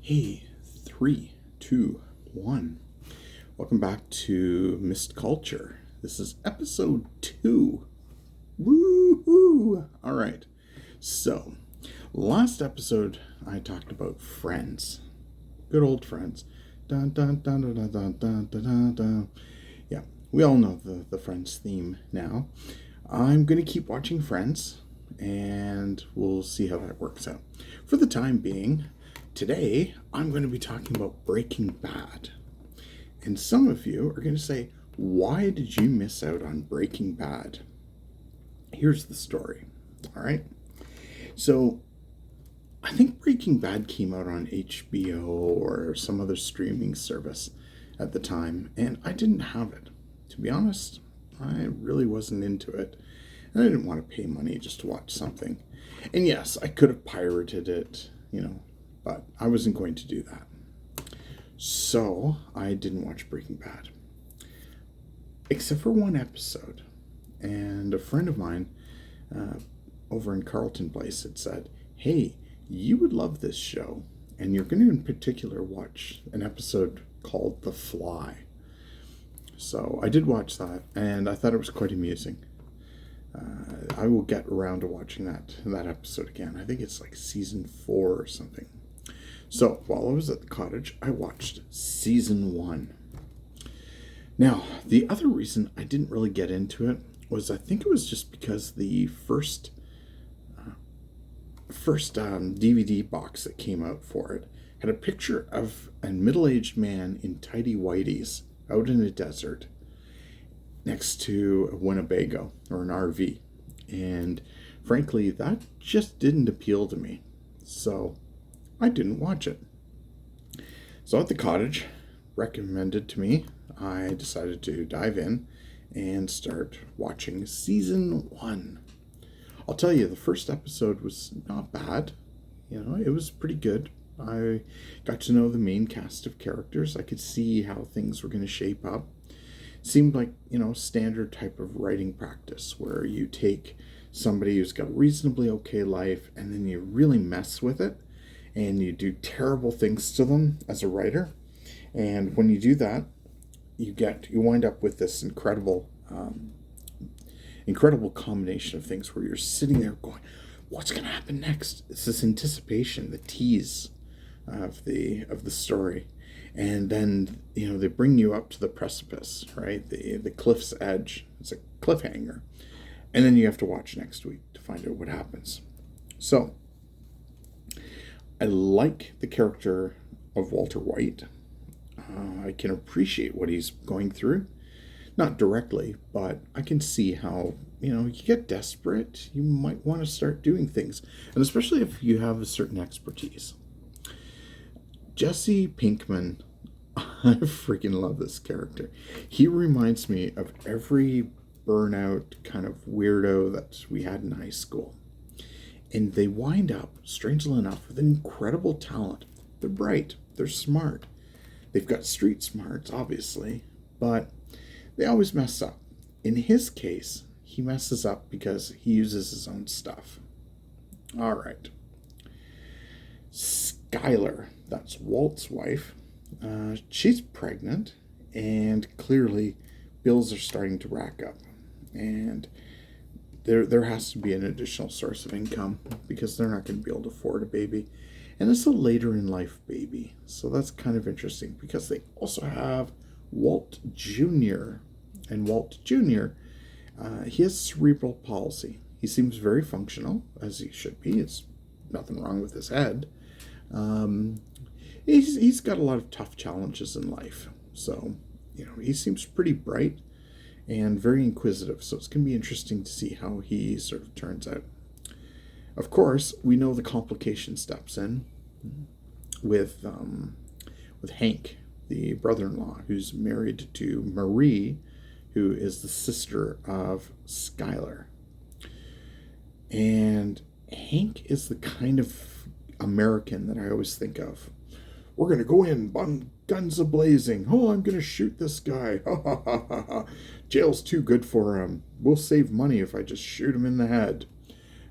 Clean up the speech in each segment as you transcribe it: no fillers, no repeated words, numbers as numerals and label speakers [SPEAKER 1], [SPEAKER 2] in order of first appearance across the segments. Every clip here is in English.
[SPEAKER 1] Hey, three, two, one. Welcome back to Mist Culture. This is episode 2. Woohoo! All right. So, last episode I talked about Friends. Good old Friends. Dun dun dun dun dun dun dun dun dun. Yeah, we all know the Friends theme now. I'm going to keep watching Friends, and we'll see how that works out. For the time being, today I'm going to be talking about Breaking Bad. And some of you are going to say, why did you miss out on Breaking Bad? Here's the story. All right. So I think Breaking Bad came out on HBO or some other streaming service at the time, and I didn't have it. To be honest, I really wasn't into it, and I didn't want to pay money just to watch something. And yes, I could have pirated it, but I wasn't going to do that. So I didn't watch Breaking Bad, except for one episode. And a friend of mine over in Carlton Place had said, hey, you would love this show, and you're going to in particular watch an episode called The Fly. So I did watch that, and I thought it was quite amusing. I will get around to watching that episode again. I think it's like season 4 or something. So while I was at the cottage, I watched season 1. Now, the other reason I didn't really get into it was I think it was just because the first DVD box that came out for it had a picture of a middle-aged man in tidy whities out in a desert next to a Winnebago or an RV. And frankly, that just didn't appeal to me. So I didn't watch it. So at the cottage, recommended to me, I decided to dive in and start watching season 1. I'll tell you, the first episode was not bad. It was pretty good. I got to know the main cast of characters. I could see how things were going to shape up. It seemed like, standard type of writing practice where you take somebody who's got a reasonably okay life and then you really mess with it and you do terrible things to them as a writer. And when you do that, you wind up with this incredible combination of things where you're sitting there going, what's going to happen next? It's this anticipation, the tease of the story. And then, they bring you up to the precipice, right? The cliff's edge. It's a cliffhanger. And then you have to watch next week to find out what happens. So I like the character of Walter White. I can appreciate what he's going through. Not directly, but I can see how, you get desperate. You might want to start doing things. And especially if you have a certain expertise. Jesse Pinkman, I freaking love this character. He reminds me of every burnout kind of weirdo that we had in high school. And they wind up, strangely enough, with an incredible talent. They're bright. They're smart. They've got street smarts, obviously, but they always mess up. In his case, he messes up because he uses his own stuff. All right. Skylar, that's Walt's wife. She's pregnant, and clearly bills are starting to rack up. And there has to be an additional source of income because they're not going to be able to afford a baby. And it's a later in life baby. So that's kind of interesting because they also have Walt Jr. And Walt Jr., he has cerebral palsy. He seems very functional, as he should be. It's nothing wrong with his head. He's got a lot of tough challenges in life. So, he seems pretty bright and very inquisitive. So it's going to be interesting to see how he sort of turns out. Of course, we know the complication steps in with Hank, the brother-in-law, who's married to Marie, who is the sister of Skylar. And Hank is the kind of American that I always think of. We're going to go in, guns a-blazing. Oh, I'm going to shoot this guy. Ha, ha, ha, ha, ha. Jail's too good for him. We'll save money if I just shoot him in the head.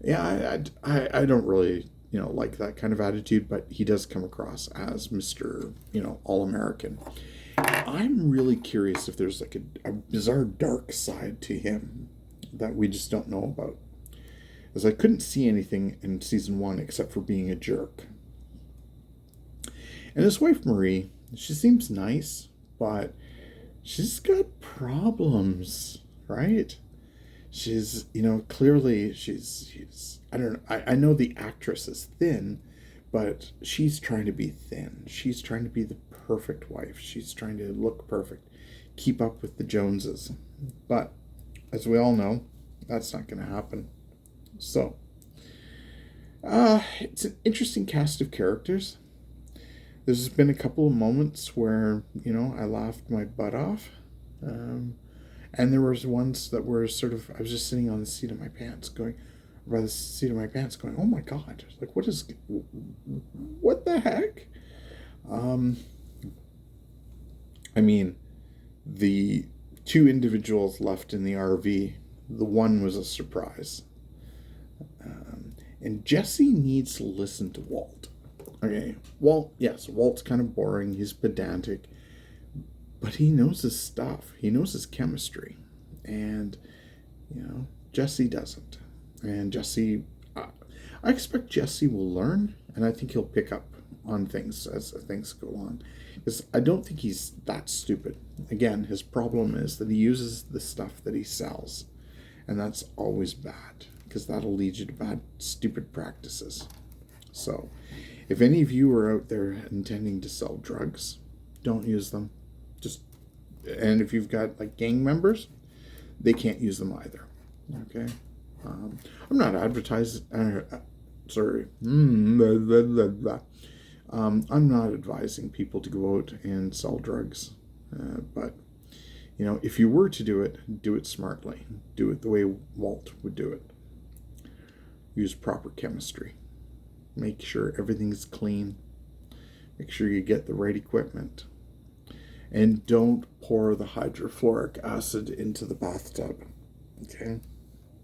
[SPEAKER 1] Yeah, I don't really like that kind of attitude, but he does come across as Mr., All-American. I'm really curious if there's like a bizarre dark side to him that we just don't know about. As I couldn't see anything in season 1 except for being a jerk. And his wife Marie, she seems nice, but she's got problems, right? She's, clearly she's I don't know. I know the actress is thin, but she's trying to be thin. She's trying to be the perfect wife. She's trying to look perfect, keep up with the Joneses. But as we all know, that's not going to happen. So, it's an interesting cast of characters. There's been a couple of moments where, I laughed my butt off. And there was ones that were sort of, I was just sitting on the seat of my pants going, oh my God, like, what the heck? The 2 individuals left in the RV, the one was a surprise. And Jesse needs to listen to Walt. Okay, Walt's kind of boring, he's pedantic, but he knows his stuff. He knows his chemistry. And, Jesse doesn't. And Jesse, I expect Jesse will learn, and I think he'll pick up on things as things go on. Because I don't think he's that stupid. Again, his problem is that he uses the stuff that he sells. And that's always bad, because that'll lead you to bad, stupid practices. So, if any of you are out there intending to sell drugs, don't use them. And if you've got like gang members, they can't use them either. Okay, I'm not advertising. I'm not advising people to go out and sell drugs, but if you were to do it smartly. Do it the way Walt would do it. Use proper chemistry. Make sure everything's clean. Make sure you get the right equipment. And don't pour the hydrofluoric acid into the bathtub. Okay?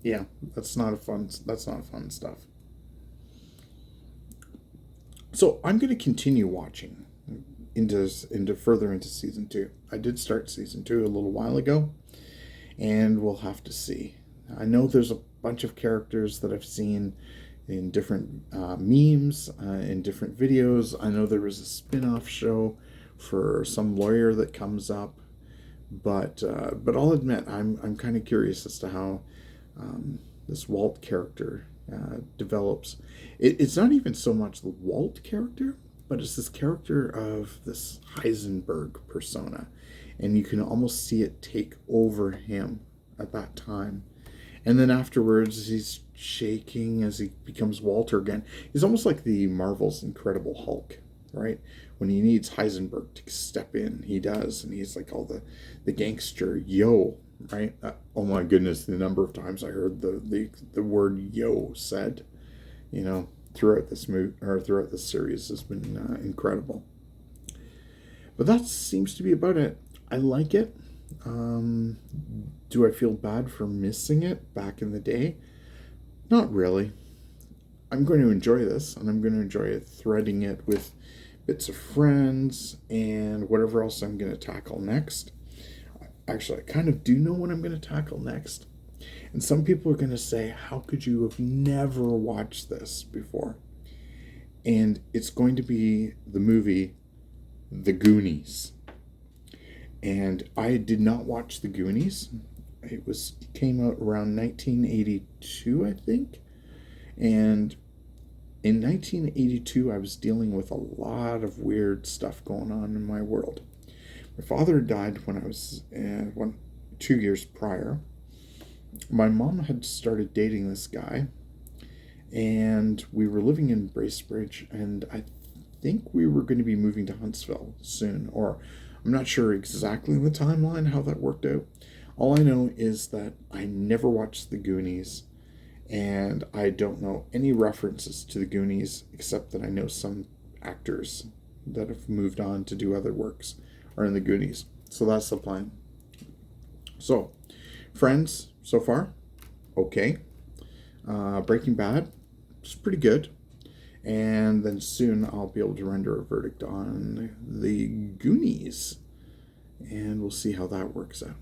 [SPEAKER 1] Yeah, that's not fun stuff. So I'm going to continue watching further into season 2. I did start season 2 a little while ago, and we'll have to see. I know there's a bunch of characters that I've seen in different memes, in different videos. I know there was a spin-off show for some lawyer that comes up, but I'll admit I'm kind of curious as to how this Walt character develops. It's not even so much the Walt character, but it's this character of this Heisenberg persona, and you can almost see it take over him at that time. And then afterwards, he's shaking as he becomes Walter again. He's almost like the Marvel's Incredible Hulk, right? When he needs Heisenberg to step in, he does, and he's like all the gangster yo, right? Oh my goodness, the number of times I heard the word yo said, throughout this movie or throughout this series has been incredible. But that seems to be about it. I like it. Do I feel bad for missing it back in the day? Not really. I'm going to enjoy this, and I'm going to enjoy it threading it with bits of Friends and whatever else I'm going to tackle next. Actually, I kind of do know what I'm going to tackle next. And some people are going to say, how could you have never watched this before? And it's going to be the movie The Goonies. And I did not watch The Goonies. It came out around 1982, I think. And in 1982, I was dealing with a lot of weird stuff going on in my world. My father died when I was 2 years prior. My mom had started dating this guy, and we were living in Bracebridge, and I think we were going to be moving to Huntsville soon, or I'm not sure exactly the timeline, how that worked out. All I know is that I never watched The Goonies, and I don't know any references to The Goonies, except that I know some actors that have moved on to do other works are in The Goonies. So that's the plan. So, Friends, so far, okay. Breaking Bad, it's pretty good. And then soon I'll be able to render a verdict on the Goonies. And we'll see how that works out.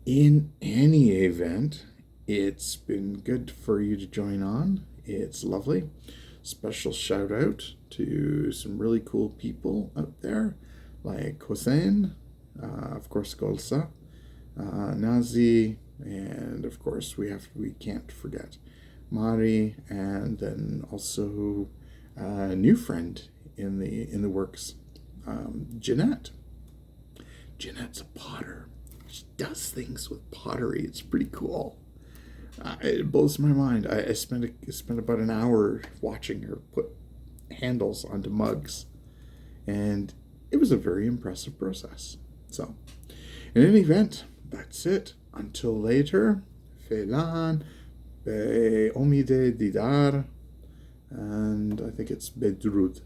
[SPEAKER 1] In any event, it's been good for you to join on. It's lovely. Special shout out to some really cool people out there, like Hossein, of course Golsa, Nazi, and of course we can't forget Mari, and then also a new friend in the works, Jeanette. Jeanette's a potter. She does things with pottery. It's pretty cool. It blows my mind. I spent about an hour watching her put handles onto mugs, and it was a very impressive process. So, in any event, that's it. Until later, Felan, Be Omide Didar, and I think it's Bedrud.